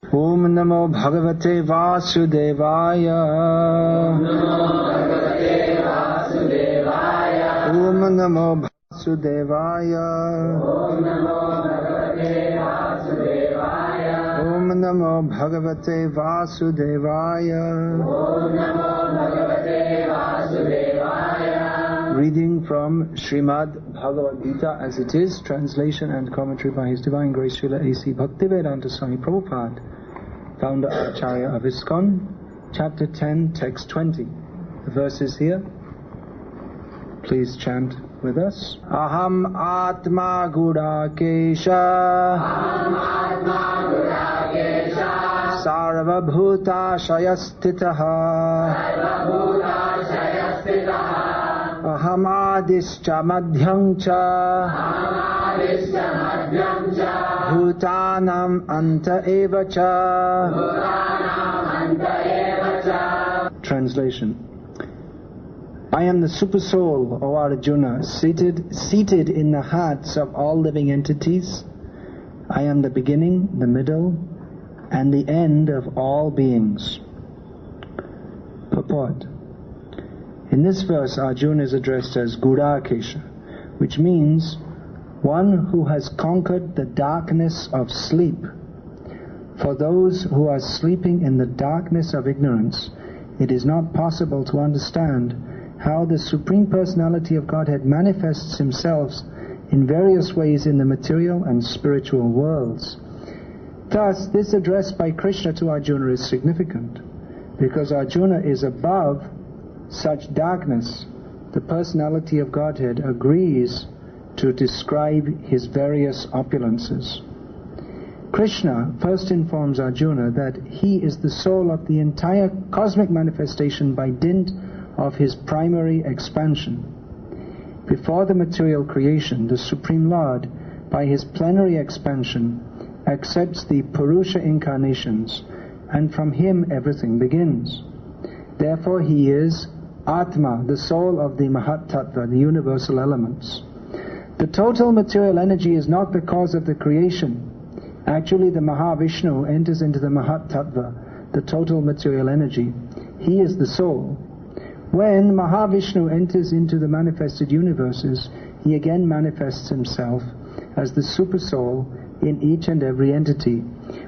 Om Namo Bhagavate Vasudevaya. Om Namo Vasudevaya. Om Namo Bhagavate Vasudevaya. Reading from Srimad Bhagavad-gita as it is, translation and commentary by His Divine Grace Srila A.C. Bhakti-vedanta Swami Prabhupada, founder Acharya of ISKCON, chapter 10, text 20. The verses here. Please chant with us. Aham Atma Gudakesha Sarva Bhuta Shayastitaha Aham Adischa Madhyamcha Bhutanam Anta Evacha. Translation. I am the Super Soul, O Arjuna, seated in the hearts of all living entities. I am the beginning, the middle, and the end of all beings. Purport. In this verse, Arjuna is addressed as Gudakesha, which means one who has conquered the darkness of sleep. For those who are sleeping in the darkness of ignorance, it is not possible to understand how the Supreme Personality of Godhead manifests Himself in various ways in the material and spiritual worlds. Thus, this address by Krishna to Arjuna is significant, because Arjuna is above such darkness. The Personality of Godhead agrees to describe His various opulences. Krishna first informs Arjuna that he is the soul of the entire cosmic manifestation by dint of His primary expansion. Before the material creation, the Supreme Lord, by His plenary expansion, accepts the Purusha incarnations, and from Him everything begins. Therefore He is Atma, the soul of the Mahat Tattva, the universal elements. The total material energy is not the cause of the creation. Actually, the Mahavishnu enters into the Mahat Tattva, the total material energy. He is the soul. When Mahavishnu enters into the manifested universes, he again manifests himself as the Super Soul in each and every entity.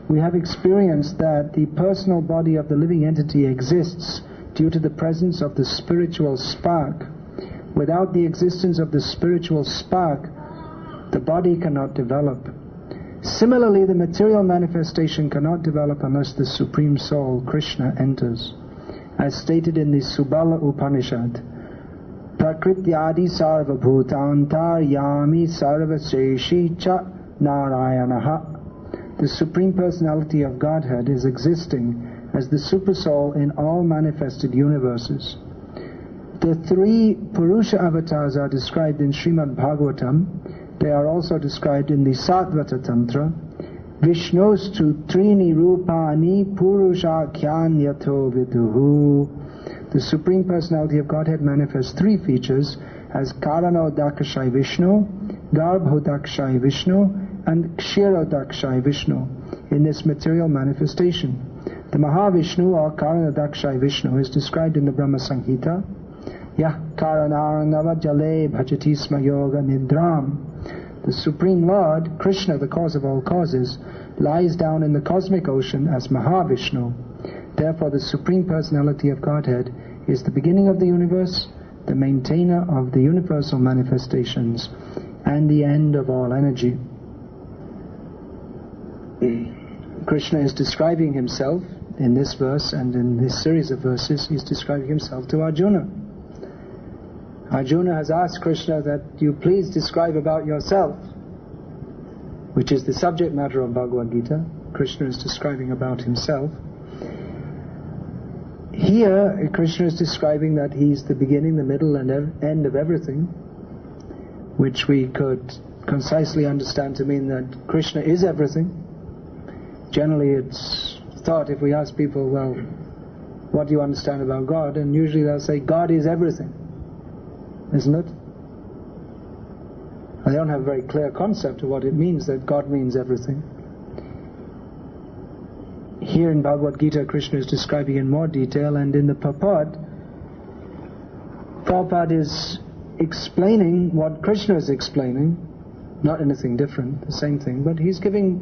We have experienced that the personal body of the living entity exists due to the presence of the spiritual spark. Without the existence of the spiritual spark, the body cannot develop. Similarly, the material manifestation cannot develop unless the Supreme Soul, Krishna, enters. As stated in the Subala Upanishad, Prakrityadi sarva bhutantar yami sarva seshi cha narayanaha. The Supreme Personality of Godhead is existing as the Super Soul in all manifested universes. The three Purusha avatars are described in Srimad Bhagavatam. They are also described in the Satvata Tantra. Vishnostu trini rupani purushakhyanyato viduhu. The Supreme Personality of Godhead manifests three features as Karanodakshai Vishnu, Garbhodakshai Vishnu, and Kshirodakshai Vishnu in this material manifestation. The Mahavishnu or Karanodakshai Vishnu is described in the Brahma Samhita. Yah Karanarnava Jale Bhajati Sma Yoga Nidram. The Supreme Lord, Krishna, the cause of all causes, lies down in the cosmic ocean as Mahavishnu. Therefore, the Supreme Personality of Godhead is the beginning of the universe, the maintainer of the universal manifestations, and the end of all energy. Krishna is describing himself in this verse, and in this series of verses, he's describing himself to Arjuna. Arjuna has asked Krishna that you please describe about yourself, which is the subject matter of Bhagavad-gita. Krishna is describing about himself. Here, Krishna is describing that he's the beginning, the middle, and end of everything, which we could concisely understand to mean that Krishna is everything. Generally, it's thought, if we ask people, well, what do you understand about God? And usually they'll say, God is everything. Isn't it? They don't have a very clear concept of what it means that God means everything. here in Bhagavad-gita, Krishna is describing in more detail, and in the purport, Prabhupada is explaining what Krishna is explaining, not anything different, the same thing, but he's giving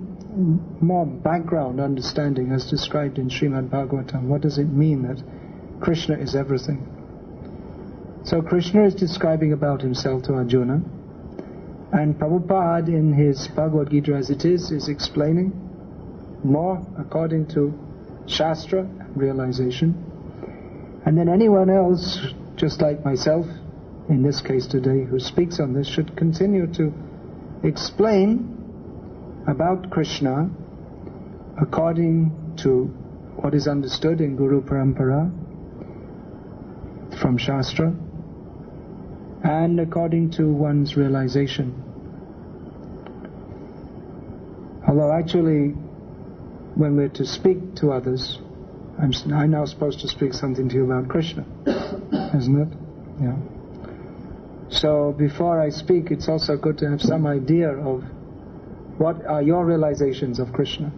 more background understanding as described in Srimad Bhagavatam. What does it mean that Krishna is everything? So Krishna is describing about himself to Arjuna, and Prabhupada in his Bhagavad-gita as it is explaining more according to Shastra realization. And then anyone else, just like myself, in this case today, who speaks on this, should continue to explain about Krishna according to what is understood in Guru Parampara from Shastra and according to one's realization. Although actually, when we're to speak to others, I'm now supposed to speak something to you about Krishna, isn't it? Yeah. So before I speak, it's also good to have some idea of what are your realizations of Krishna.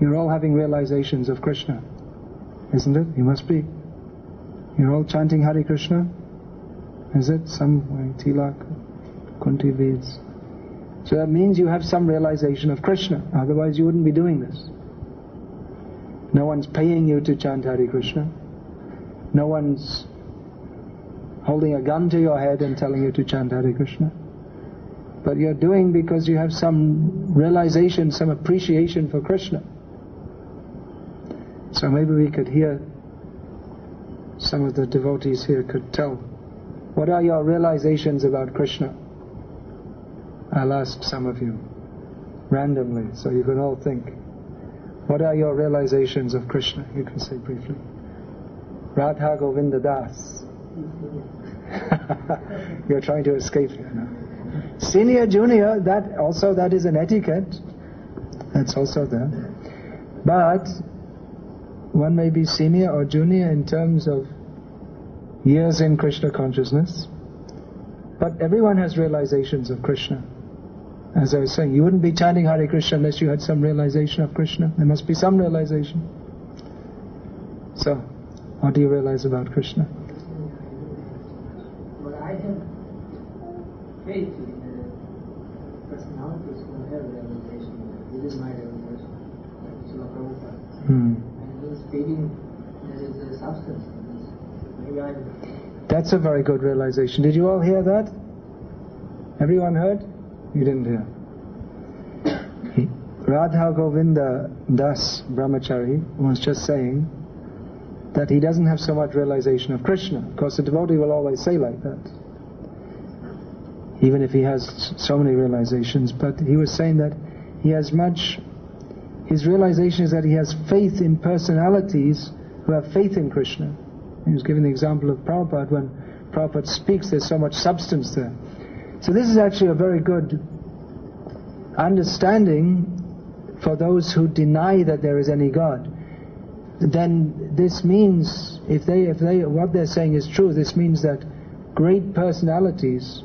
You're all having realizations of Krishna, isn't it? You must be. You're all chanting Hare Krishna? Is it? Some way, Tilak, Kunti Veds. So that means you have some realization of Krishna, otherwise you wouldn't be doing this. No one's paying you to chant Hare Krishna. No one's holding a gun to your head and telling you to chant Hare Krishna. But you're doing because you have some realization, some appreciation for Krishna. So maybe we could hear, some of the devotees here could tell, what are your realizations about Krishna? I'll ask some of you, randomly, so you can all think. What are your realizations of Krishna? You can say briefly. Radha Govinda Das. You're trying to escape here now. Senior, junior, that is an etiquette. That's also there. But one may be senior or junior in terms of years in Krishna consciousness. But everyone has realizations of Krishna. As I was saying, you wouldn't be chanting Hare Krishna unless you had some realization of Krishna. There must be some realization. So, what do you realize about Krishna? Well, I have faith in personalities who have realization. This is my realization, like Srila Prabhupada. And he's speaking, there is a substance in this. Maybe That's a very good realization. Did you all hear that? Everyone heard? You didn't hear. Radha Govinda Das Brahmachari was just saying that he doesn't have so much realization of Krishna. Of course, the devotee will always say like that, even if he has so many realizations. But he was saying that he has much, his realization is that he has faith in personalities who have faith in Krishna. He was giving the example of Prabhupada. When Prabhupada speaks, there's so much substance there. So this is actually a very good understanding for those who deny that there is any God. Then this means, if they what they're saying is true, this means that great personalities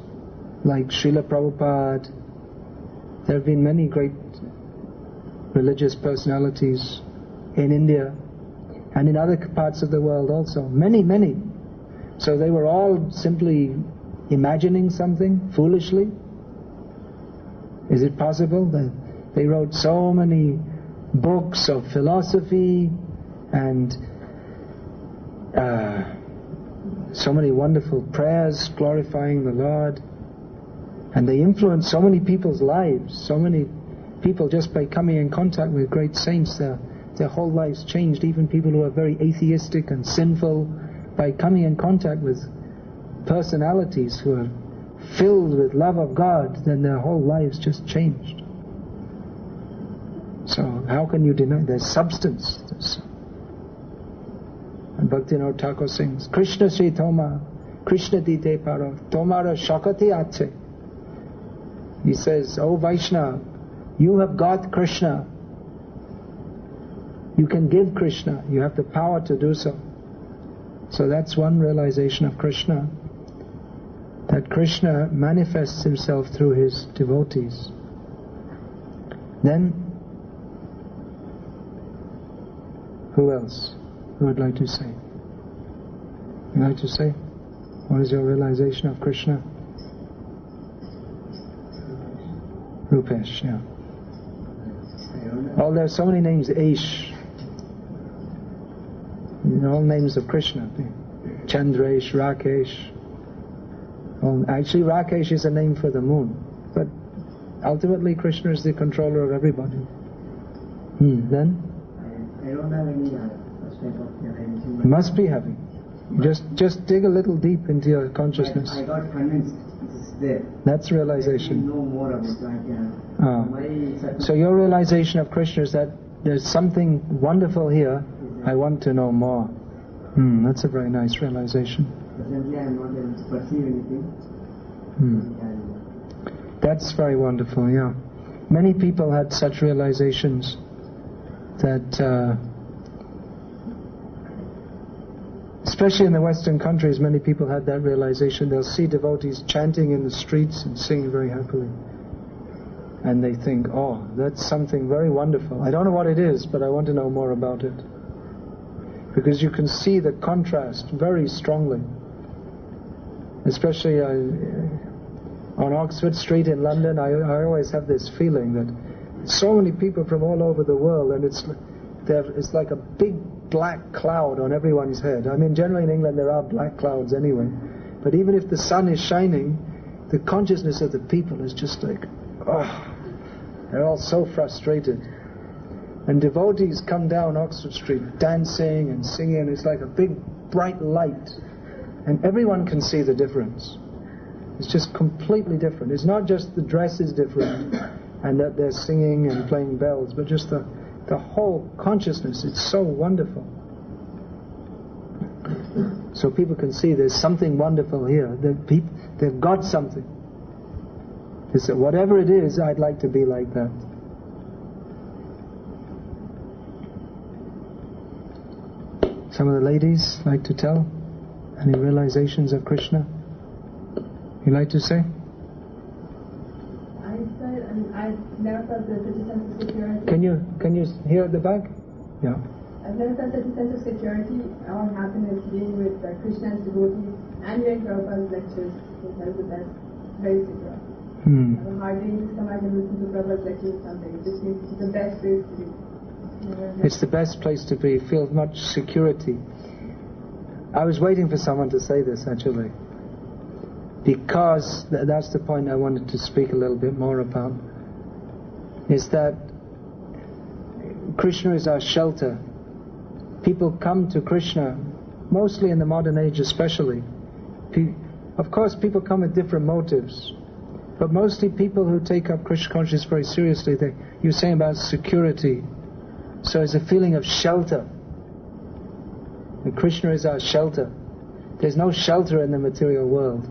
like Srila Prabhupada, there have been many great religious personalities in India and in other parts of the world also. Many. So they were all simply imagining something foolishly? Is it possible that they wrote so many books of philosophy and so many wonderful prayers glorifying the Lord, and they influenced so many people's lives, so many people just by coming in contact with great saints, their whole lives changed, even people who are very atheistic and sinful, by coming in contact with personalities who are filled with love of God, then their whole lives just changed. So how can you deny? There's substance. And Bhaktivinoda Thakur sings, Krishna Sri Thoma, Krishna Dite Paro, Tomara Shakati Ache. He says, O Vaishnava, you have got Krishna. You can give Krishna. You have the power to do so. So that's one realization of Krishna, that Krishna manifests himself through his devotees. Then Who else? Who would like to say? You'd like to say? What is your realization of Krishna? Rupesh, yeah. Oh, there are so many names. Aish. All names of Krishna. Chandraesh, Rakesh. Well, actually, Rakesh is a name for the moon. But ultimately, Krishna is the controller of everybody. Then? I don't have any such type of realization. You must be having. Just dig a little deep into your consciousness. I got convinced it's there. That's realization. I know more of it. So your realization of Krishna is that there's something wonderful here. I want to know more. That's a very nice realization. Presently I am not able to perceive anything. That's very wonderful, yeah. Many people had such realizations that, especially in the Western countries, many people had that realization. They'll see devotees chanting in the streets and singing very happily. And they think, oh, that's something very wonderful. I don't know what it is, but I want to know more about it. Because you can see the contrast very strongly. Especially on Oxford Street in London, I always have this feeling that so many people from all over the world, and it's like a big black cloud on everyone's head. I mean, generally in England there are black clouds anyway. But even if the sun is shining, the consciousness of the people is just like, they're all so frustrated. And devotees come down Oxford Street dancing and singing. It's like a big bright light. And everyone can see the difference. It's just completely different. It's not just the dress is different and that they're singing and playing bells, but just the whole consciousness. It's so wonderful. So people can see there's something wonderful here. They've got something. They say, whatever it is, I'd like to be like that. Some of the ladies like to tell any realizations of Krishna? You like to say? I've never felt such a sense of security. Can you hear at the back? Yeah. I've never felt such a sense of security or happiness being with Krishna's devotees and hearing Prabhupada's lectures. That is the best. Very secure. I have a hard day to come out and listen to Prabhupada's lectures or something. It just means it's the best place to be. It's the best place to be. Feel much security. I was waiting for someone to say this actually, because that's the point I wanted to speak a little bit more about, is that Krishna is our shelter. People come to Krishna, mostly in the modern age especially. Of course people come with different motives, but mostly people who take up Krishna consciousness very seriously, you're saying about security. So it's a feeling of shelter. And Krishna is our shelter. There's no shelter in the material world.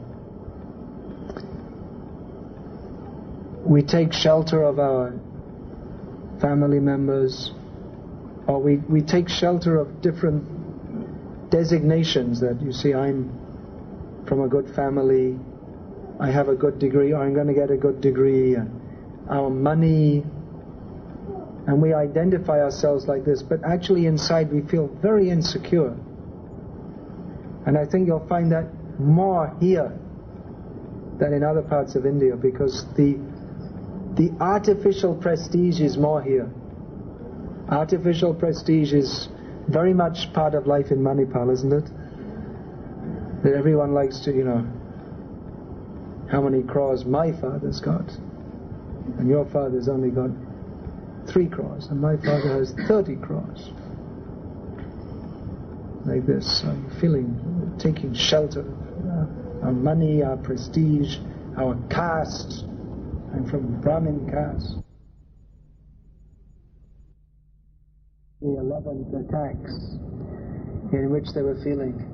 We take shelter of our family members, or we take shelter of different designations that you see, I'm from a good family, I have a good degree, or I'm going to get a good degree, and our money, and we identify ourselves like this, but actually inside we feel very insecure. And I think you'll find that more here than in other parts of India, because the artificial prestige is more here. Artificial prestige is very much part of life in Manipal, isn't it? That everyone likes to, how many crores my father's got, and your father's only got 3 crores, and my father has 30 crores. Like this, taking shelter of our money, our prestige, our caste. I'm from Brahmin caste. The 11th attacks in which they were feeling,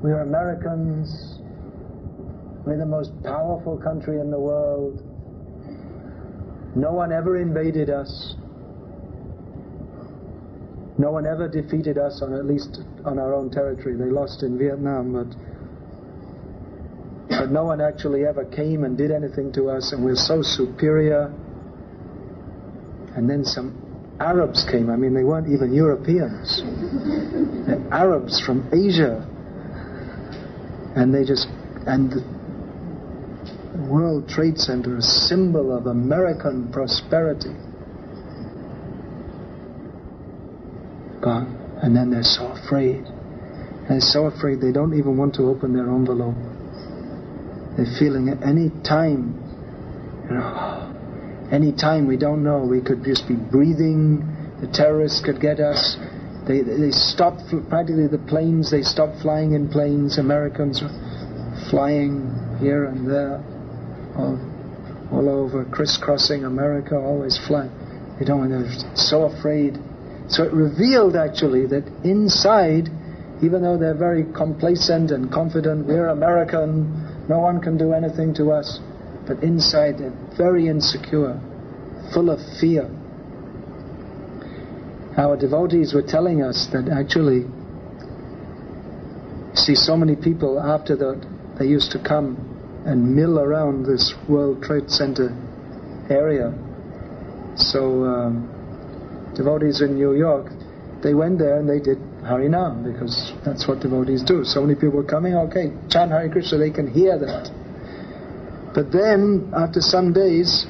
we are Americans, we're the most powerful country in the world, no one ever invaded us, no one ever defeated us, at least on our own territory. They lost in Vietnam, but no one actually ever came and did anything to us, and we're so superior. And then some Arabs came. I mean, they weren't even Europeans. They're Arabs from Asia. And the World Trade Center, a symbol of American prosperity. Gone. And then they're so afraid. And they're so afraid they don't even want to open their envelope. They're feeling at any time, any time, we don't know, we could just be breathing, the terrorists could get us. They stopped, practically the planes, they stopped flying in planes. Americans are flying here and there, all over, crisscrossing America, always flying. They're so afraid. So it revealed actually that inside, even though they're very complacent and confident, we're American, no one can do anything to us, but inside they're very insecure, full of fear. Our devotees were telling us that actually, see so many people after that, they used to come and mill around this World Trade Center area. So devotees in New York, they went there and they did Harinam, because that's what devotees do. So many people were coming, okay, chant Hare Krishna, they can hear that. But then, after some days,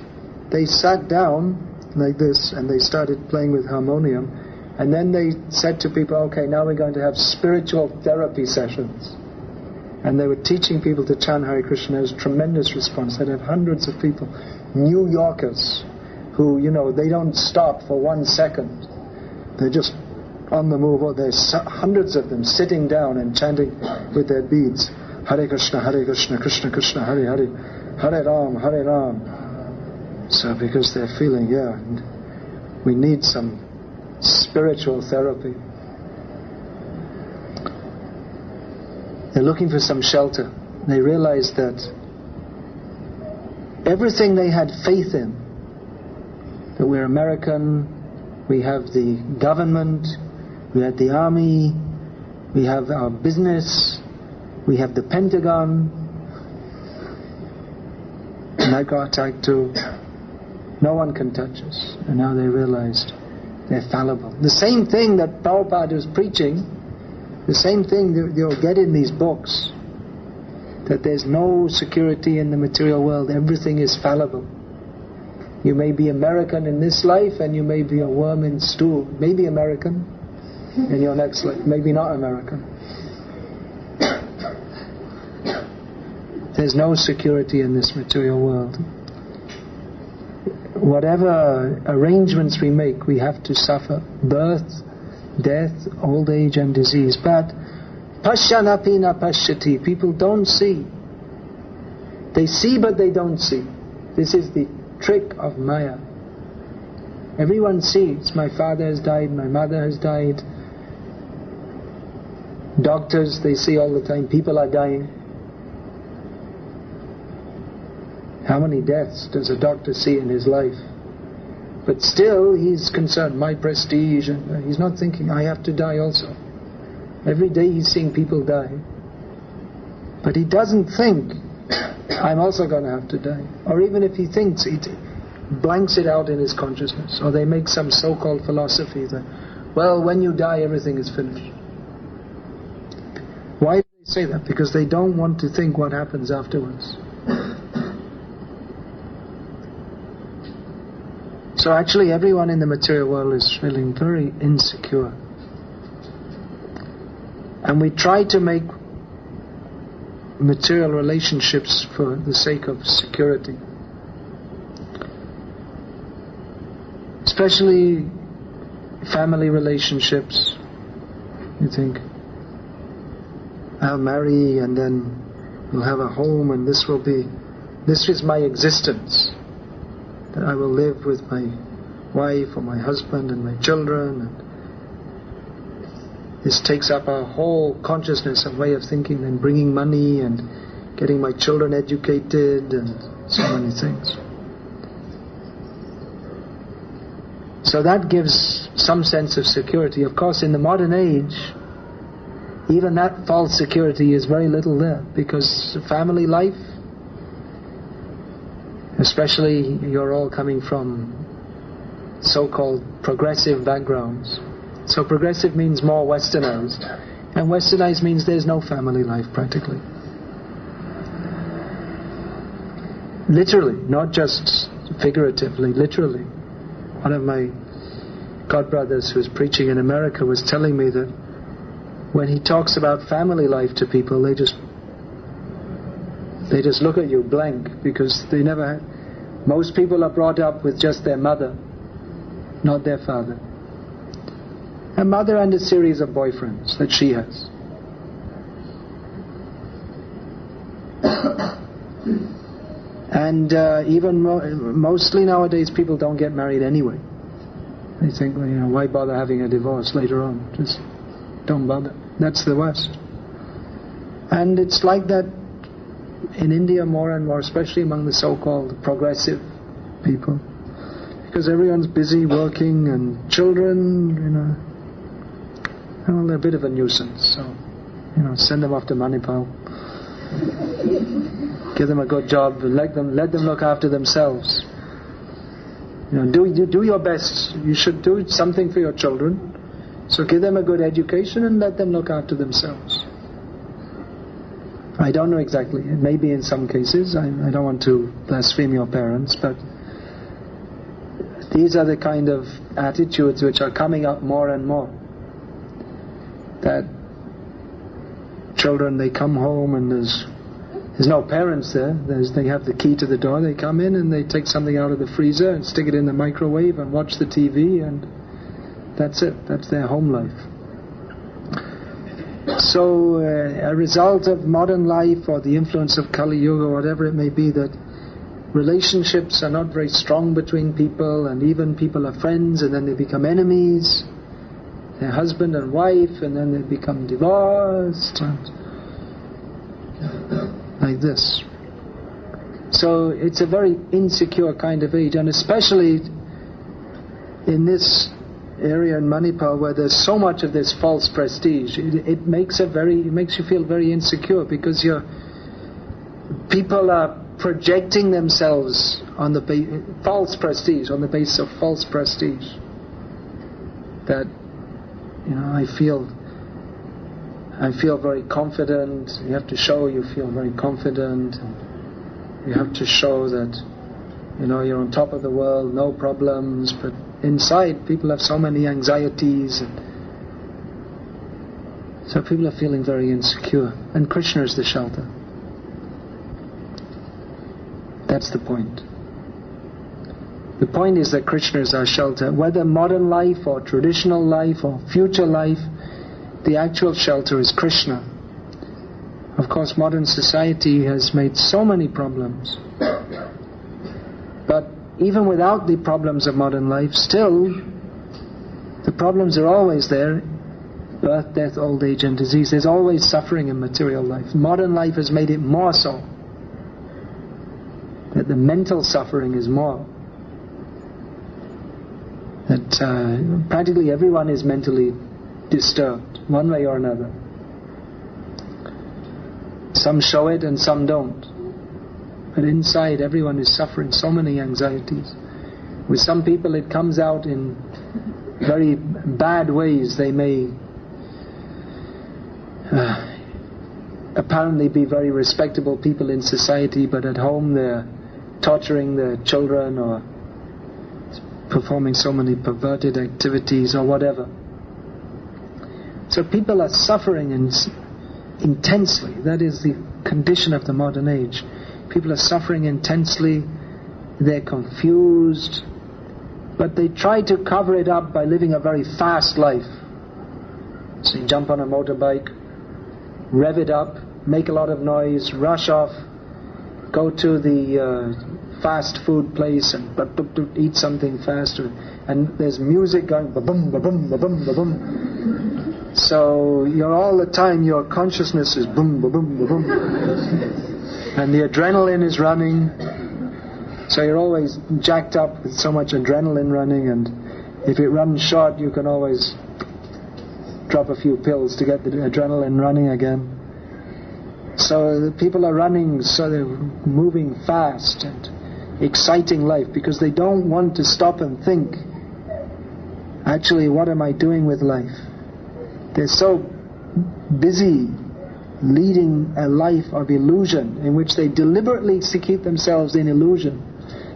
they sat down like this and they started playing with harmonium, and then they said to people, okay, now we're going to have spiritual therapy sessions. And they were teaching people to chant Hare Krishna. There was tremendous response. They'd have hundreds of people, New Yorkers, who, they don't stop for 1 second. They're just on the move. There's hundreds of them sitting down and chanting with their beads, Hare Krishna, Krishna Krishna, Hare Hare, Hare Ram, Hare Ram. So because they're feeling, we need some spiritual therapy. They're looking for some shelter. They realized that everything they had faith in, that we're American, we have the government, we have the army, we have our business, we have the Pentagon, and that got attacked too. No one can touch us. And now they realized they're fallible. The same thing that Prabhupada was preaching, the same thing that you'll get in these books, that there's no security in the material world, everything is fallible. You may be American in this life and you may be a worm in stool. Maybe American in your next life, maybe not American. There's no security in this material world. Whatever arrangements we make, we have to suffer birth, death, old age and disease. But Pashyanapi na pashyati, people don't see. They see but they don't see. This is the trick of Maya. Everyone sees, my father has died, my mother has died. Doctors, they see all the time, people are dying. How many deaths does a doctor see in his life? But still he's concerned, my prestige, and he's not thinking, I have to die also. Every day he's seeing people die. But he doesn't think, I'm also going to have to die. Or even if he thinks, he blanks it out in his consciousness. Or they make some so-called philosophy that, well, when you die, everything is finished. Why do they say that? Because they don't want to think what happens afterwards. So actually everyone in the material world is feeling very insecure. And we try to make material relationships for the sake of security. Especially family relationships. You think, I'll marry and then we'll have a home and this is my existence. That I will live with my wife or my husband and my children. And this takes up our whole consciousness and way of thinking, and bringing money and getting my children educated and so many things. So that gives some sense of security. Of course, in the modern age, even that false security is very little there, because family life, especially you're all coming from so-called progressive backgrounds. So progressive means more westernized. And westernized means there's no family life practically. Literally, not just figuratively, literally. One of my godbrothers who's preaching in America was telling me that when he talks about family life to people, they just look at you blank, because they never had. Most people are brought up with just their mother, not their father. A mother and a series of boyfriends that she has. And mostly nowadays people don't get married anyway. They think, well, why bother having a divorce later on? Just don't bother. That's the West. And it's like that in India more and more, especially among the so-called progressive people. Because everyone's busy working, and children, well, they're a bit of a nuisance. So, send them off to Manipal. Give them a good job. Let them look after themselves. Do your best. You should do something for your children. So give them a good education and let them look after themselves. I don't know exactly. It may be in some cases. I don't want to blaspheme your parents, but these are the kind of attitudes which are coming up more and more. That children, they come home and there's no parents there. They have the key to the door. They come in and they take something out of the freezer and stick it in the microwave and watch the TV, and that's it. That's their home life. So a result of modern life, or the influence of Kali Yuga, or whatever it may be, that relationships are not very strong between people, and even people are friends and then they become enemies. They're husband and wife, and then they become divorced, and like this. So it's a very insecure kind of age, and especially in this area in Manipal where there's so much of this false prestige, it makes you feel very insecure, because people are projecting themselves on the false prestige, on the basis of false prestige. That I feel very confident. You have to show you feel very confident. You have to show that you're on top of the world, no problems. But inside, people have so many anxieties, and so people are feeling very insecure. And Krishna is the shelter. That's the point. The point is that Krishna is our shelter. Whether modern life or traditional life or future life, the actual shelter is Krishna. Of course, modern society has made so many problems. But even without the problems of modern life, still, the problems are always there. Birth, death, old age and disease. There's always suffering in material life. Modern life has made it more so. That the mental suffering is more. That practically everyone is mentally disturbed, one way or another. Some show it and some don't. But inside, everyone is suffering so many anxieties. With some people it comes out in very bad ways. They may apparently be very respectable people in society, but at home they're torturing their children, or performing so many perverted activities, or whatever. So people are suffering intensely. That is the condition of the modern age. People are suffering intensely. They're confused, but they try to cover it up by living a very fast life. So you jump on a motorbike, rev it up, make a lot of noise, rush off, go to the fast food place and eat something faster, and there's music going ba-bum, ba-bum, ba-bum, ba-bum. So you're all the time, your consciousness is boom, ba-bum, ba-bum, and the adrenaline is running. So you're always jacked up with so much adrenaline running, and if it runs short, you can always drop a few pills to get the adrenaline running again. So the people are running, so they're moving fast and exciting life, because they don't want to stop and think actually what am I doing with life? They're so busy leading a life of illusion in which they deliberately keep themselves in illusion.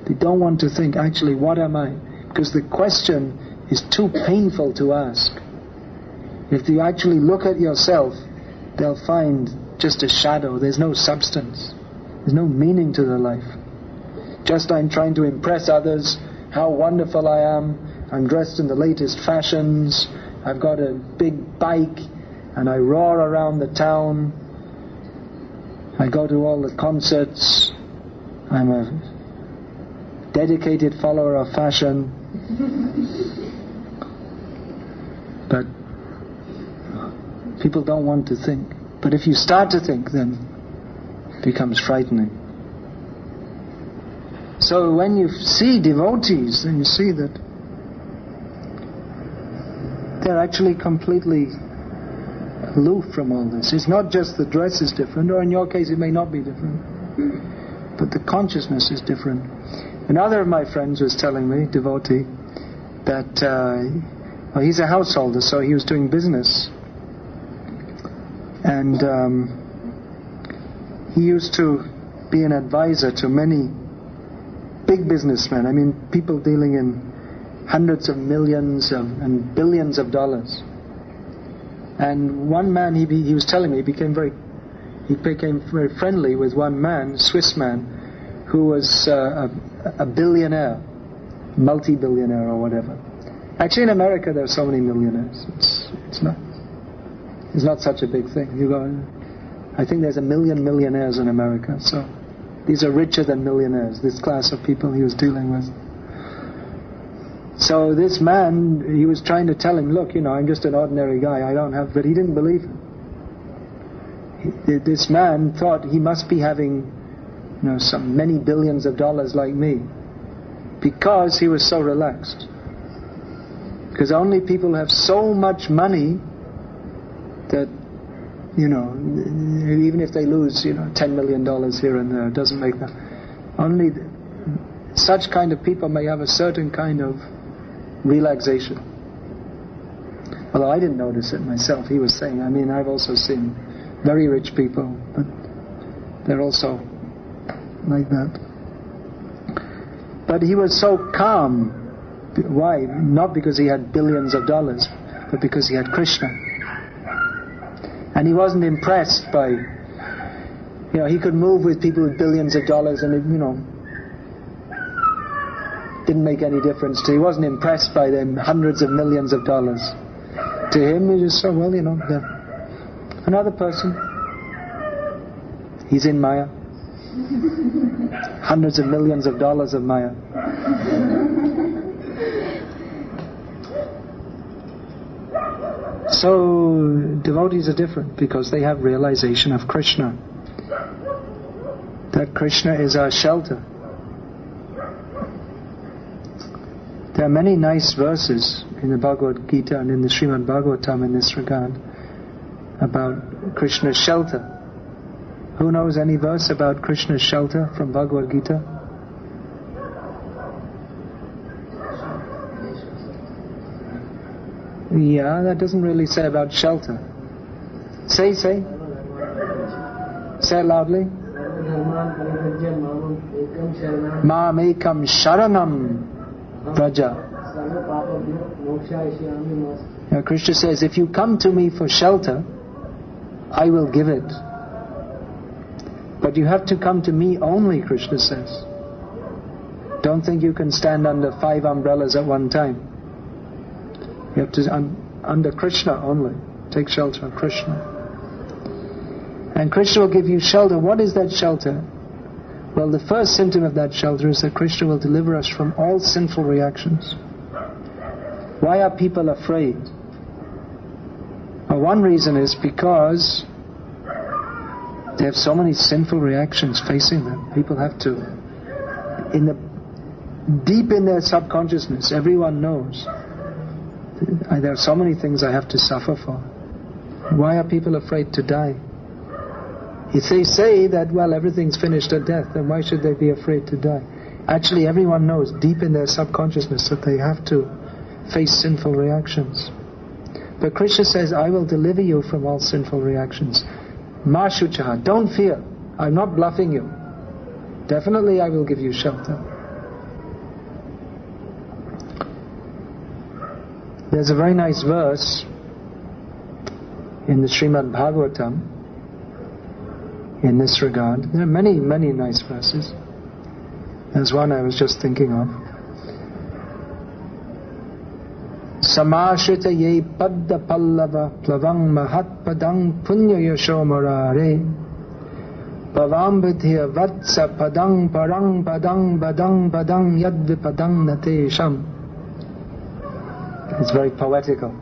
They don't want to think, actually, what am I? Because the question is too painful to ask. If you actually look at yourself, they'll find just a shadow. There's no substance. There's no meaning to the life. Just I'm trying to impress others, how wonderful I am. I'm dressed in the latest fashions. I've got a big bike and I roar around the town. I go to all the concerts. I'm a dedicated follower of fashion. But people don't want to think. But if you start to think, then it becomes frightening. So when you see devotees, then you see that they're actually completely aloof from all this. It's not just the dress is different, or in your case it may not be different, but the consciousness is different. Another of my friends was telling me, devotee, that he's a householder, so he was doing business. And he used to be an advisor to many big businessmen. I mean, people dealing in hundreds of millions and billions of dollars. And one man, he was telling me, he became very friendly with one man, Swiss man, who was a billionaire, multi-billionaire or whatever. Actually, in America, there are so many millionaires. It's not such a big thing. I think there's 1 million millionaires in America. So these are richer than millionaires. This class of people he was dealing with. So this man, he was trying to tell him, look, I'm just an ordinary guy. I don't have, but he didn't believe him. This man thought he must be having, some many billions of dollars like me, because he was so relaxed. Because only people have so much money that, even if they lose, $10 million here and there, it doesn't make them. Only such kind of people may have a certain kind of relaxation. Although I didn't notice it myself. He was saying, I've also seen very rich people, but they're also like that. But he was so calm. Why? Not because he had billions of dollars, but because he had Krishna. And he wasn't impressed by, he could move with people with billions of dollars and it, didn't make any difference to him. He wasn't impressed by them hundreds of millions of dollars. To him, he just said, another person. He's in Maya. Hundreds of millions of dollars of Maya. So devotees are different because they have realization of Krishna. That Krishna is our shelter. There are many nice verses in the Bhagavad-gita and in the Srimad Bhagavatam in this regard about Krishna's shelter. Who knows any verse about Krishna's shelter from Bhagavad-gita? Yeah, that doesn't really say about shelter. Say. Say it loudly. Mam ekam sharanam Raja. Now Krishna says, if you come to me for shelter, I will give it. But you have to come to me only, Krishna says. Don't think you can stand under 5 umbrellas at one time. You have to under Krishna only. Take shelter of Krishna. And Krishna will give you shelter. What is that shelter? Well, the first symptom of that shelter is that Krishna will deliver us from all sinful reactions. Why are people afraid? Well, one reason is because they have so many sinful reactions facing them. People have to, deep in their subconsciousness, everyone knows, there are so many things I have to suffer for. Why are people afraid to die? If they say that, everything's finished at death, then why should they be afraid to die? Actually, everyone knows deep in their subconsciousness that they have to face sinful reactions. But Krishna says, I will deliver you from all sinful reactions. Ma shuchaha, don't fear. I'm not bluffing you. Definitely I will give you shelter. There's a very nice verse in the Srimad Bhagavatam in this regard. There are many, many nice verses. There's one I was just thinking of. Samashrita ye padda pallava plavang mahat padang punya yashomara Bhavambhidhya vatsa padang parang padang badang badang yadvipadang natesham. It's very poetical.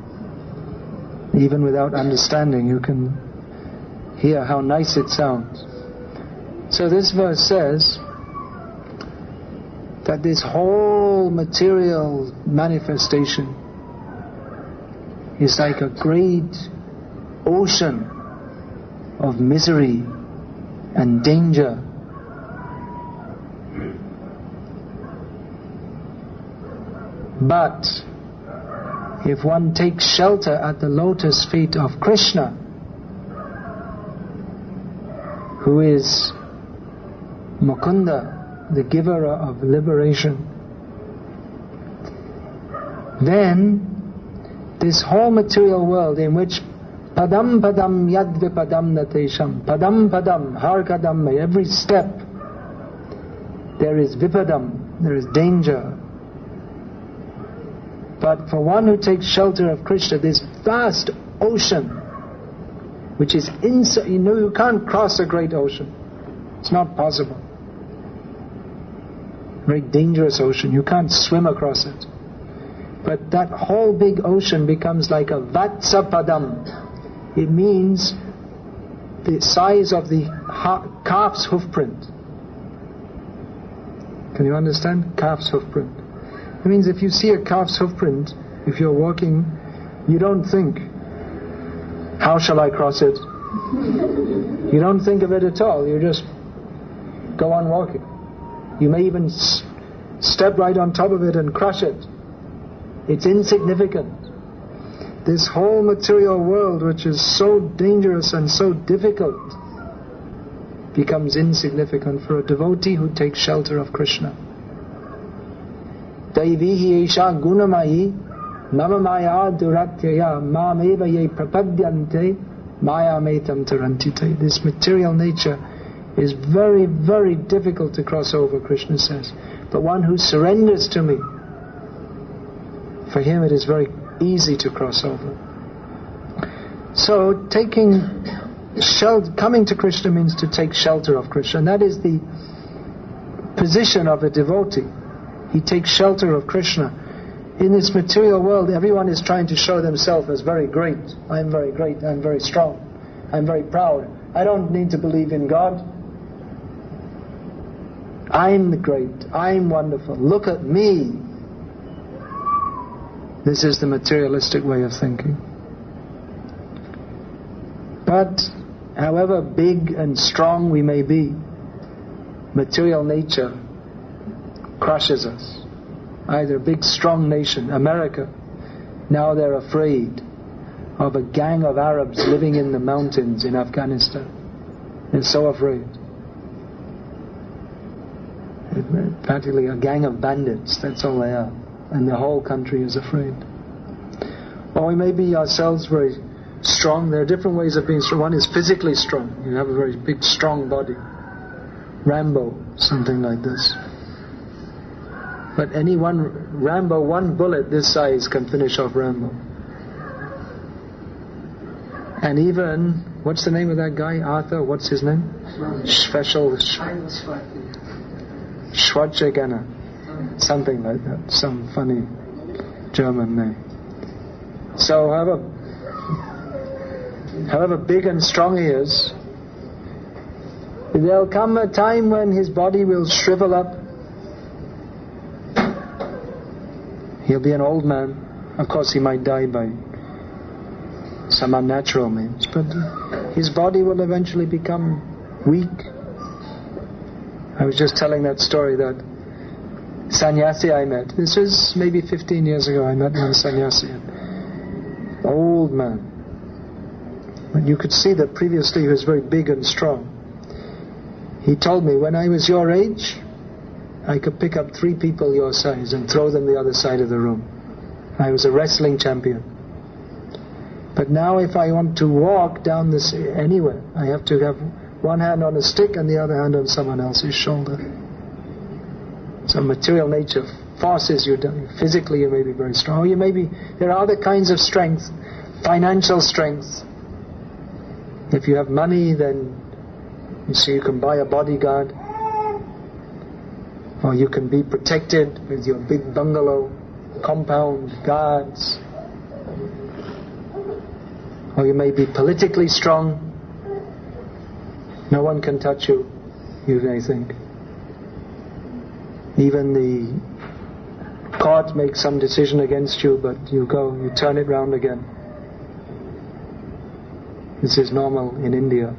Even without understanding, you can hear how nice it sounds. So this verse says that this whole material manifestation is like a great ocean of misery and danger. But if one takes shelter at the lotus feet of Krishna, who is Mukunda, the giver of liberation, then this whole material world in which padam padam yad vipadam natesham, padam padam har kadam, every step there is vipadam, there is danger. But for one who takes shelter of Krishna, this vast ocean, which is you can't cross a great ocean. It's not possible. Very dangerous ocean. You can't swim across it. But that whole big ocean becomes like a vatsapadam. It means the size of the calf's hoofprint. Can you understand? Calf's hoofprint. It means if you see a calf's hoofprint, if you're walking, you don't think, how shall I cross it? You don't think of it at all. You just go on walking. You may even step right on top of it and crush it. It's insignificant. This whole material world, which is so dangerous and so difficult, becomes insignificant for a devotee who takes shelter of Krishna. Daivihi esha gunamayi mama maya duratyaya mameva ye prapadyante maya metam tarantite. This material nature is very, very difficult to cross over, Krishna says. But one who surrenders to me, for him it is very easy to cross over. So coming to Krishna means to take shelter of Krishna, and that is the position of a devotee. He takes shelter of Krishna. In this material world, everyone is trying to show themselves as very great. I'm very great, I'm very strong, I'm very proud. I don't need to believe in God. I'm the great, I'm wonderful, look at me. This is the materialistic way of thinking. But however big and strong we may be, material nature crushes us. Either a big strong nation, America, now they're afraid of a gang of Arabs living in the mountains in Afghanistan. They're so afraid. Practically a gang of bandits, that's all they are. And the whole country is afraid. Or we may be ourselves very strong. There are different ways of being strong. One is physically strong. You have a very big, strong body. Rambo, something like this. But Rambo, one bullet this size can finish off Rambo. And even, what's the name of that guy? Arthur, what's his name? Schwarzenegger. Something like that. Some funny German name. So however big and strong he is, there'll come a time when his body will shrivel up. He'll be an old man. Of course he might die by some unnatural means, but his body will eventually become weak. I was just telling that story that sannyasi I met. This was maybe 15 years ago. I met one sannyasi, old man. And you could see that previously he was very big and strong. He told me, when I was your age, I could pick up 3 people your size and throw them the other side of the room. I was a wrestling champion. But now if I want to walk down this anywhere, I have to have one hand on a stick and the other hand on someone else's shoulder. Some material nature forces you down. Physically you may be very strong. There are other kinds of strength, financial strength. If you have money, then you see you can buy a bodyguard, or you can be protected with your big bungalow, compound, guards, or you may be politically strong. No one can touch you, you may think. Even the court makes some decision against you, but you turn it round again. This is normal in India.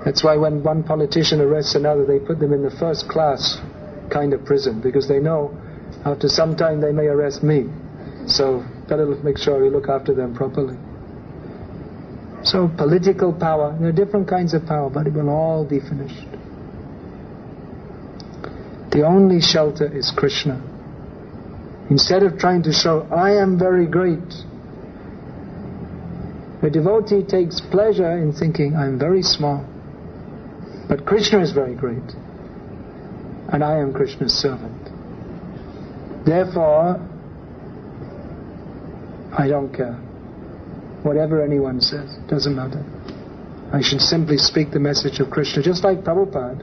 That's why when one politician arrests another, they put them in the first class kind of prison, because they know after some time they may arrest me. So better make sure you look after them properly. So political power, there are different kinds of power, but it will all be finished. The only shelter is Krishna. Instead of trying to show, I am very great, the devotee takes pleasure in thinking, I am very small. But Krishna is very great, and I am Krishna's servant. Therefore, I don't care. Whatever anyone says, doesn't matter. I should simply speak the message of Krishna, just like Prabhupada.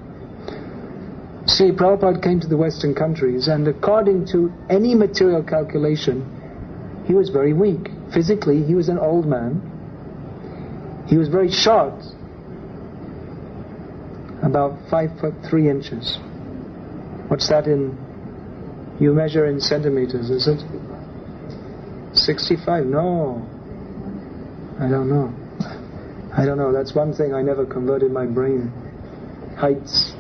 See, Prabhupada came to the Western countries, and according to any material calculation, he was very weak. Physically, he was an old man. He was very short, about 5'3". What's that in? You measure in centimeters, is it? 65? No. I don't know. That's one thing I never converted my brain. Heights.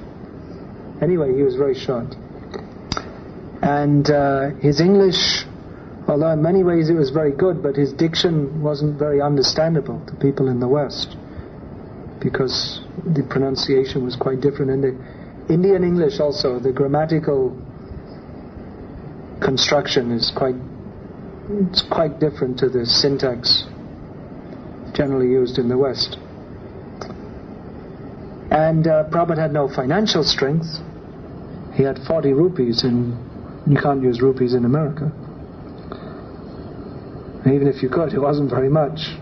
Anyway, he was very short. And his English, although in many ways it was very good, but his diction wasn't very understandable to people in the West, because the pronunciation was quite different. And the Indian English also, the grammatical construction is quite different to the syntax generally used in the West. And Prabhupada had no financial strength. He had 40 rupees, and you can't use rupees in America. And even if you could, it wasn't very much.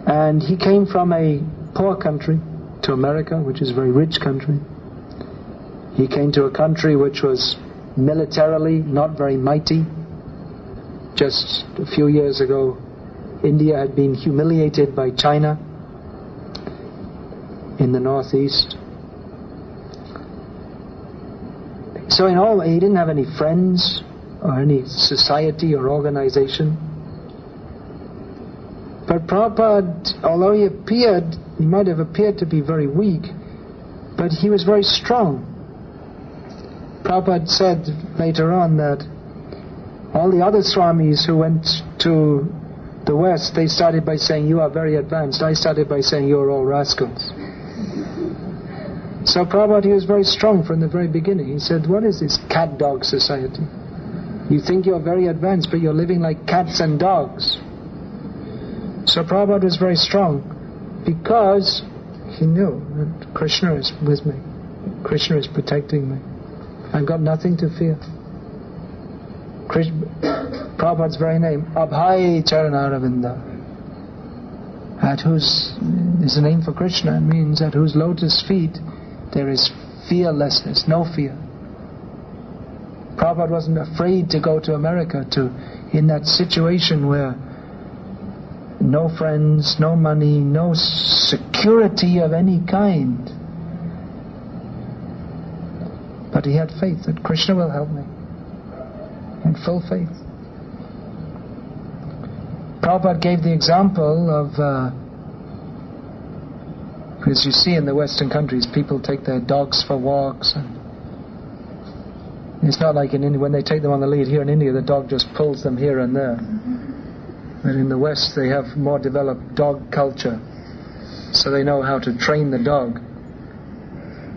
And he came from a poor country to America, which is a very rich country. He came to a country which was militarily not very mighty. Just a few years ago, India had been humiliated by China in the northeast. So in all, he didn't have any friends or any society or organization. But Prabhupada, although he might have appeared to be very weak, but he was very strong. Prabhupada said later on that all the other Swamis who went to the West, they started by saying, you are very advanced. I started by saying, you are all rascals. So Prabhupada, he was very strong from the very beginning. He said, what is this cat-dog society? You think you're very advanced, but you're living like cats and dogs. So Prabhupada was very strong because he knew that Krishna is with me. Krishna is protecting me. I've got nothing to fear. Prabhupada's very name, Abhay Charanaravinda, at whose is the name for Krishna. It means at whose lotus feet there is fearlessness, no fear. Prabhupada wasn't afraid to go to America in that situation where no friends, no money, no security of any kind. But he had faith that Krishna will help me. And full faith. Prabhupada gave the example of, because you see in the Western countries, people take their dogs for walks, and It's not like in India, when they take them on the lead here in India, the dog just pulls them here and there. But in the West, they have more developed dog culture. So they know how to train the dog.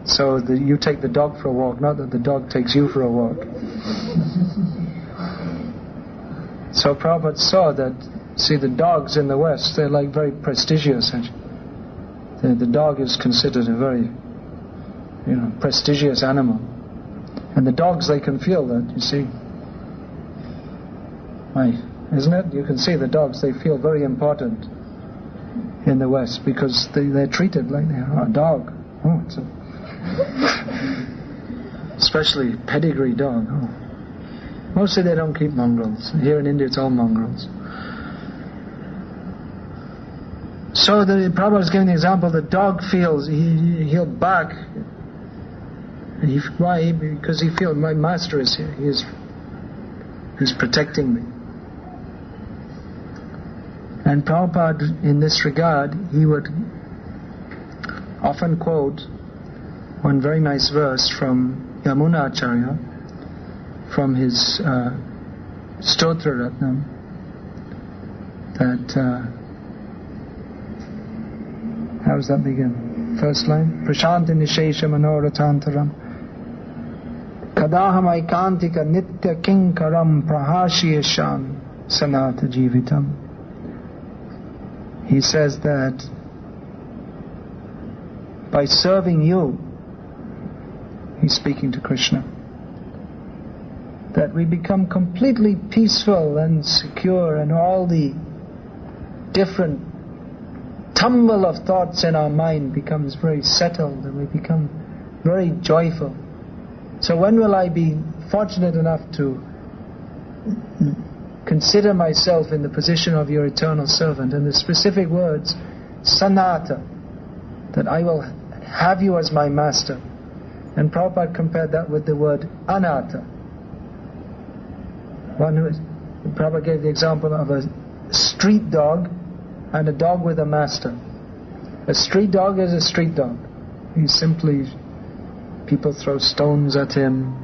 So you take the dog for a walk, not that the dog takes you for a walk. So Prabhupada saw that, see, the dogs in the West, they're like very prestigious. The dog is considered a very, prestigious animal. And the dogs, they can feel that, you see. Right, isn't it? You can see the dogs, they feel very important in the West because they're treated like they are a dog. Oh, it's especially pedigree dog. Oh. Mostly they don't keep mongrels. Here in India it's all mongrels. So the Prabhupada is giving the example, the dog feels, he'll bark. And why? Because he feels my master is here. He's protecting me. And Prabhupada, in this regard, he would often quote one very nice verse from Yamuna Acharya, from his Stotra Ratnam, that how does that begin? First line, Prashanti Nishesha Manorathantaram Kadaham Aikantika Nitya Kinkaram Prahashiyashan Sanata Jivitam. He says that by serving you, he's speaking to Krishna, that we become completely peaceful and secure, and all the different tumble of thoughts in our mind becomes very settled, and we become very joyful. So when will I be fortunate enough to consider myself in the position of your eternal servant? And the specific words, sanata, that I will have you as my master. And Prabhupada compared that with the word anatta. Prabhupada gave the example of a street dog and a dog with a master. A street dog is a street dog. He's simply, people throw stones at him.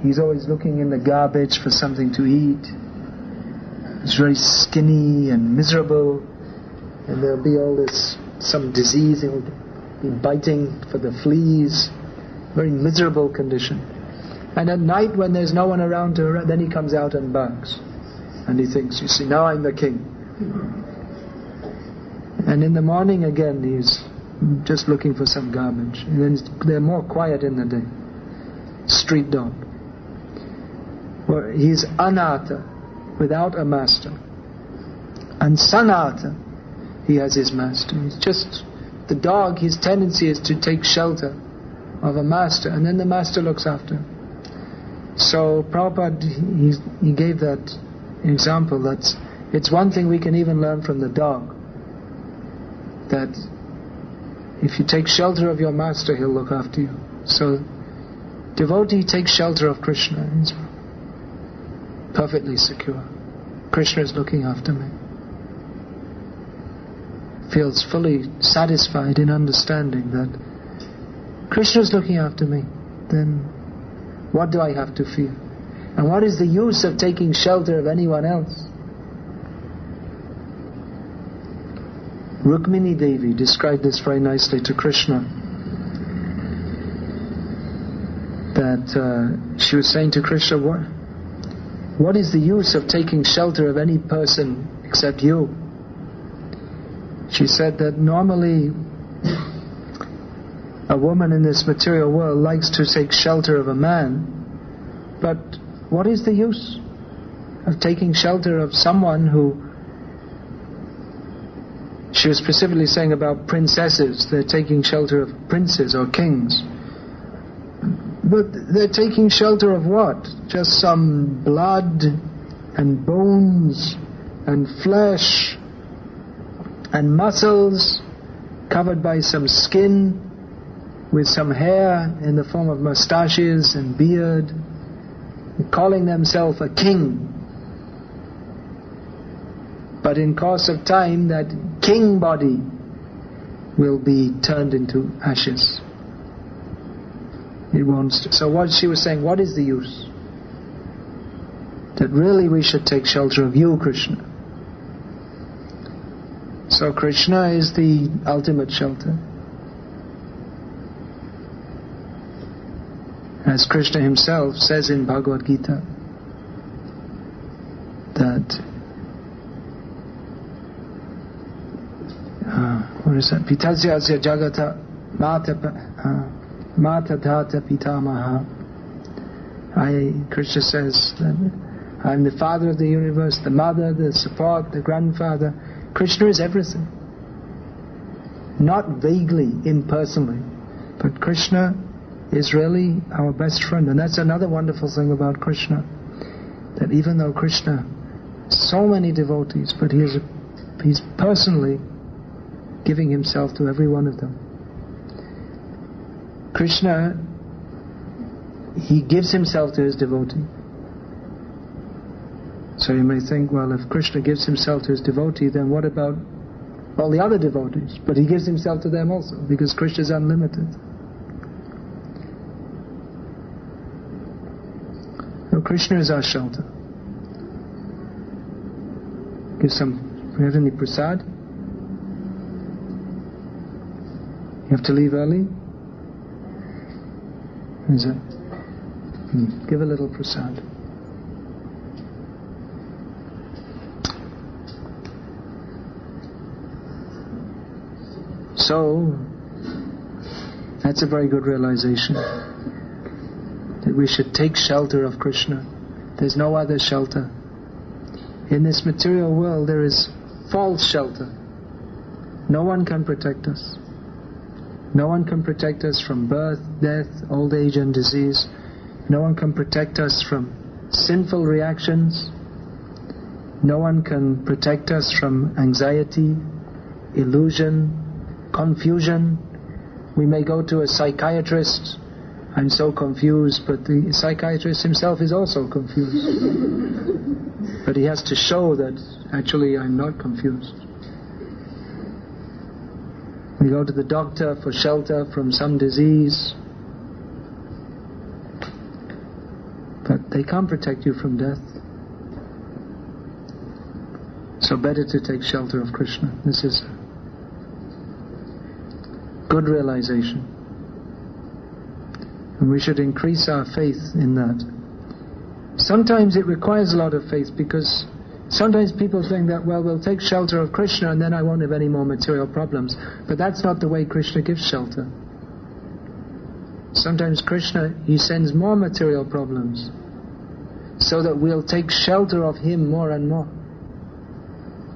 He's always looking in the garbage for something to eat. He's very skinny and miserable, and there'll be all this, some disease, he'll be biting for the fleas. Very miserable condition. And at night when there's no one around to, then he comes out and barks. And he thinks, you see, now I'm the king. And in the morning again he's just looking for some garbage. And then they're more quiet in the day. Street dog. Where he's anatta, without a master. And sanata, he has his master. He's just, the dog, his tendency is to take shelter of a master, and then the master looks after him. So Prabhupada, he gave that example, that it's one thing we can even learn from the dog, that if you take shelter of your master, he'll look after you. So devotee takes shelter of Krishna, he's perfectly secure. Krishna is looking after me. Feels fully satisfied in understanding that Krishna is looking after me. Then what do I have to fear? And what is the use of taking shelter of anyone else? Rukmini Devi described this very nicely to Krishna. That she was saying to Krishna, what is the use of taking shelter of any person except you? She said that normally a woman in this material world likes to take shelter of a man, but what is the use of taking shelter of someone who, she was specifically saying about princesses, they're taking shelter of princes or kings. But they're taking shelter of what? Just some blood and bones and flesh and muscles covered by some skin with some hair in the form of mustaches and beard, calling themselves a king. But in course of time, that king body will be turned into ashes. It won't. So what she was saying, what is the use? That really we should take shelter of you, Krishna. So Krishna is the ultimate shelter. As Krishna himself says in Bhagavad-gita, that what is that? Pitasya jagata mata dhata pitamaha. Krishna says that I'm the father of the universe, the mother, the support, the grandfather. Krishna is everything. Not vaguely, impersonally, but Krishna is really our best friend. And that's another wonderful thing about Krishna, that even though Krishna, so many devotees, but he's personally giving himself to every one of them. Krishna, he gives himself to his devotee. So you may think, well, if Krishna gives himself to his devotee, then what about all the other devotees? But he gives himself to them also, because Krishna is unlimited. So Krishna is our shelter. We have any prasad? You have to leave early? Is it? Give a little prasad. So, that's a very good realization, that we should take shelter of Krishna. There's no other shelter. In this material world there is false shelter. No one can protect us. No one can protect us from birth, death, old age and disease. No one can protect us from sinful reactions. No one can protect us from anxiety, illusion, confusion. We may go to a psychiatrist, I'm so confused, but the psychiatrist himself is also confused. But he has to show that actually I'm not confused. We go to the doctor for shelter from some disease, but they can't protect you from death. So better to take shelter of Krishna. This is good realization. And we should increase our faith in that. Sometimes it requires a lot of faith, because sometimes people think that, well, we'll take shelter of Krishna and then I won't have any more material problems. But that's not the way Krishna gives shelter. Sometimes Krishna, he sends more material problems so that we'll take shelter of him more and more.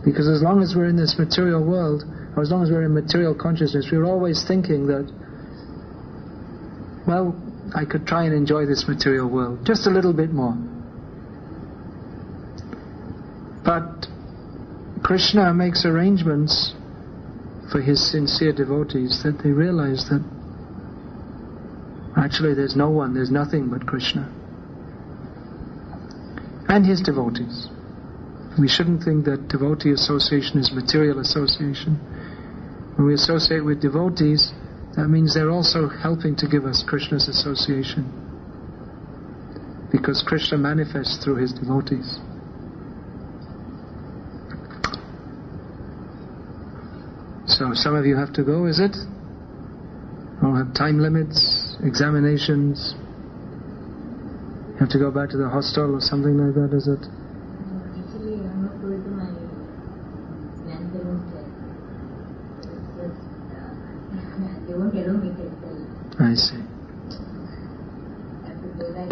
Because as long as we're in this material world, or as long as we're in material consciousness, we're always thinking that, well, I could try and enjoy this material world just a little bit more. But Krishna makes arrangements for his sincere devotees that they realize that actually there's no one, there's nothing but Krishna and his devotees. We shouldn't think that devotee association is material association. When we associate with devotees, that means they're also helping to give us Krishna's association, because Krishna manifests through his devotees. So some of you have to go, is it? Or have time limits, examinations? You have to go back to the hostel or something like that, is it? Actually, I'm not going to my grandparents' place. They won't allow me to tell. I see.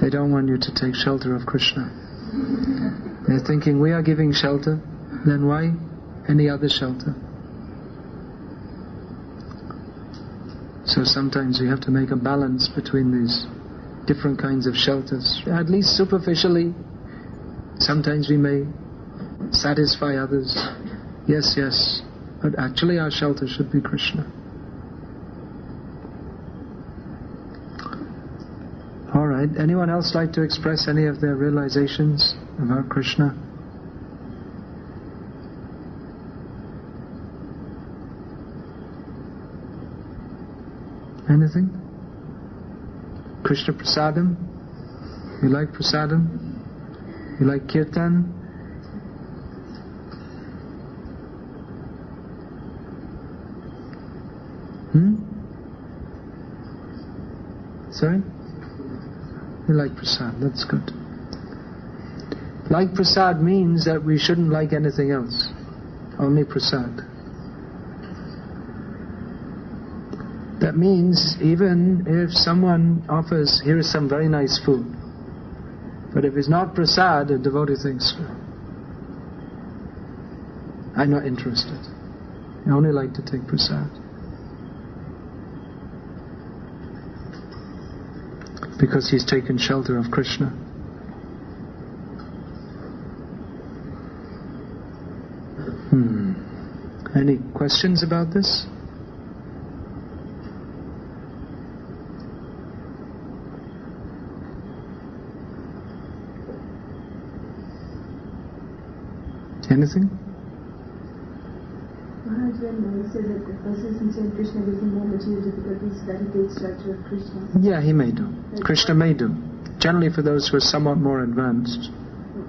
They don't want you to take shelter of Krishna. They're thinking, we are giving shelter, then why any other shelter? So sometimes we have to make a balance between these different kinds of shelters. At least superficially, sometimes we may satisfy others. Yes, yes. But actually our shelter should be Krishna. Alright, anyone else like to express any of their realizations about Krishna? Anything? Krishna prasadam? You like prasadam? You like kirtan? Sorry? You like prasad, that's good. Like prasad means that we shouldn't like anything else. Only prasad. That means even if someone offers, here is some very nice food, but if it's not prasad, a devotee thinks, I'm not interested. I only like to take prasad. Because he's taken shelter of Krishna. Any questions about this? Anything? Maharaj, when you say that the person is sincere in Krishna getting more material difficulties, that he takes shelter of Krishna. Yeah, he may do. Krishna may do. Generally for those who are somewhat more advanced.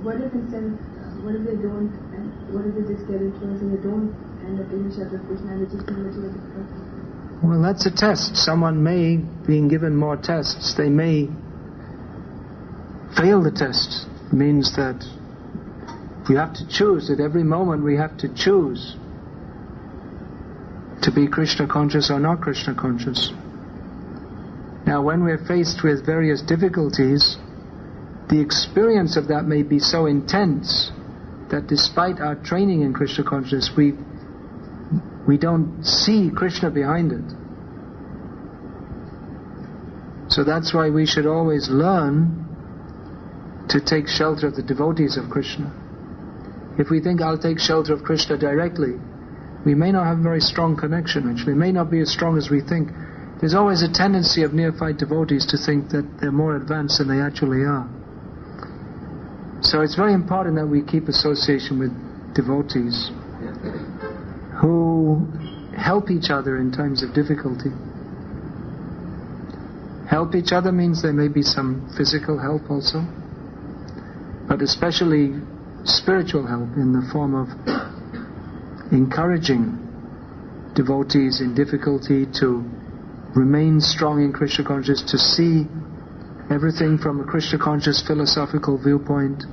What if instead, what if they don't, and what if they just get influenced and they don't end up taking shelter of Krishna and they just get material difficulties? Well, that's a test. Someone may, being given more tests, they may fail the test. It means that you have to choose. At every moment we have to choose to be Krishna conscious or not Krishna conscious. Now when we're faced with various difficulties, the experience of that may be so intense that despite our training in Krishna consciousness, we don't see Krishna behind it. So that's why we should always learn to take shelter of the devotees of Krishna. If we think I'll take shelter of Krishna directly, we may not have a very strong connection actually. It may not be as strong as we think. There's always a tendency of neophyte devotees to think that they're more advanced than they actually are. So it's very important that we keep association with devotees who help each other in times of difficulty. Help each other means there may be some physical help also, but especially spiritual help in the form of encouraging devotees in difficulty to remain strong in Krishna consciousness, to see everything from a Krishna conscious philosophical viewpoint.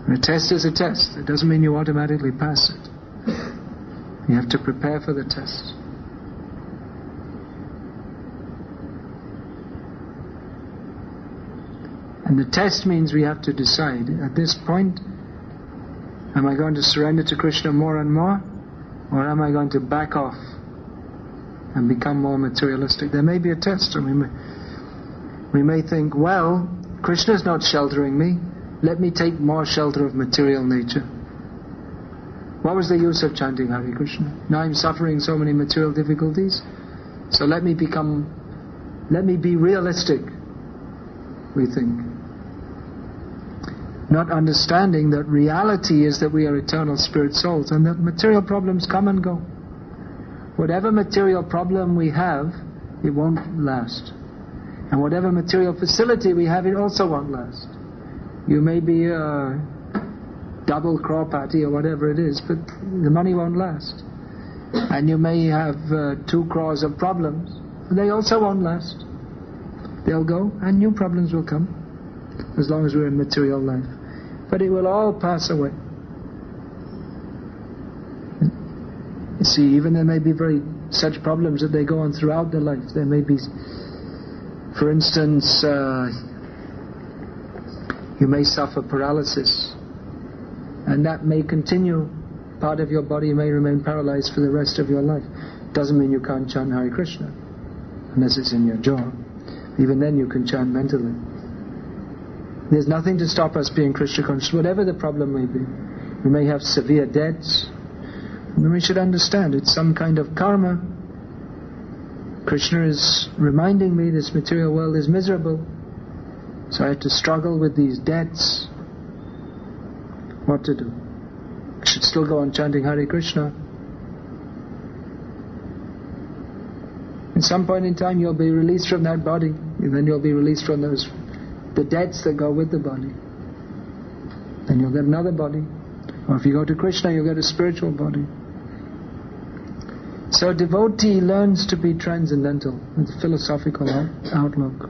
And a test is a test. It doesn't mean you automatically pass it. You have to prepare for the test. And the test means we have to decide, at this point, am I going to surrender to Krishna more and more, or am I going to back off and become more materialistic? There may be a test, and we may think, well, Krishna is not sheltering me, let me take more shelter of material nature. What was the use of chanting Hare Krishna? Now I'm suffering so many material difficulties, so let me be realistic, we think. Not understanding that reality is that we are eternal spirit souls and that material problems come and go. Whatever material problem we have, it won't last. And whatever material facility we have, it also won't last. You may be a double crore party or whatever it is, but the money won't last. And you may have 2 crores of problems, but they also won't last. They'll go and new problems will come, as long as we're in material life. But it will all pass away. You see, even there may be such problems that they go on throughout their life. There may be, for instance, you may suffer paralysis, and that may continue. Part of your body may remain paralyzed for the rest of your life. Doesn't mean you can't chant Hare Krishna, unless it's in your jaw. Even then you can chant mentally. There's nothing to stop us being Krishna conscious, whatever the problem may be. We may have severe debts. And we should understand it's some kind of karma. Krishna is reminding me this material world is miserable. So I have to struggle with these debts. What to do? I should still go on chanting Hare Krishna. At some point in time you'll be released from that body, and then you'll be released from the debts that go with the body. Then you'll get another body. Or if you go to Krishna, you'll get a spiritual body. So devotee learns to be transcendental. It's a philosophical outlook.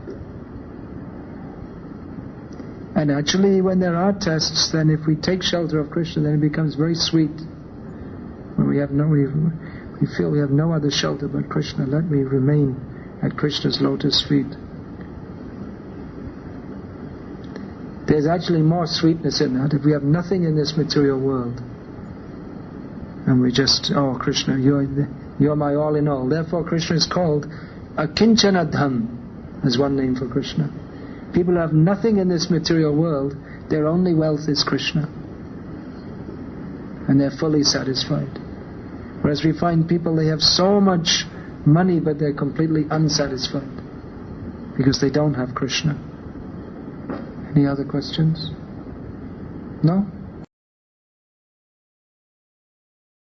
And actually, when there are tests, then if we take shelter of Krishna, then it becomes very sweet. When we feel we have no other shelter but Krishna, let me remain at Krishna's lotus feet. There's actually more sweetness in that. If we have nothing in this material world, and we just, oh Krishna, you're my all in all. Therefore Krishna is called Akinchanadham, as one name for Krishna. People who have nothing in this material world, their only wealth is Krishna. And they're fully satisfied. Whereas we find people, they have so much money but they're completely unsatisfied because they don't have Krishna. Any other questions? No?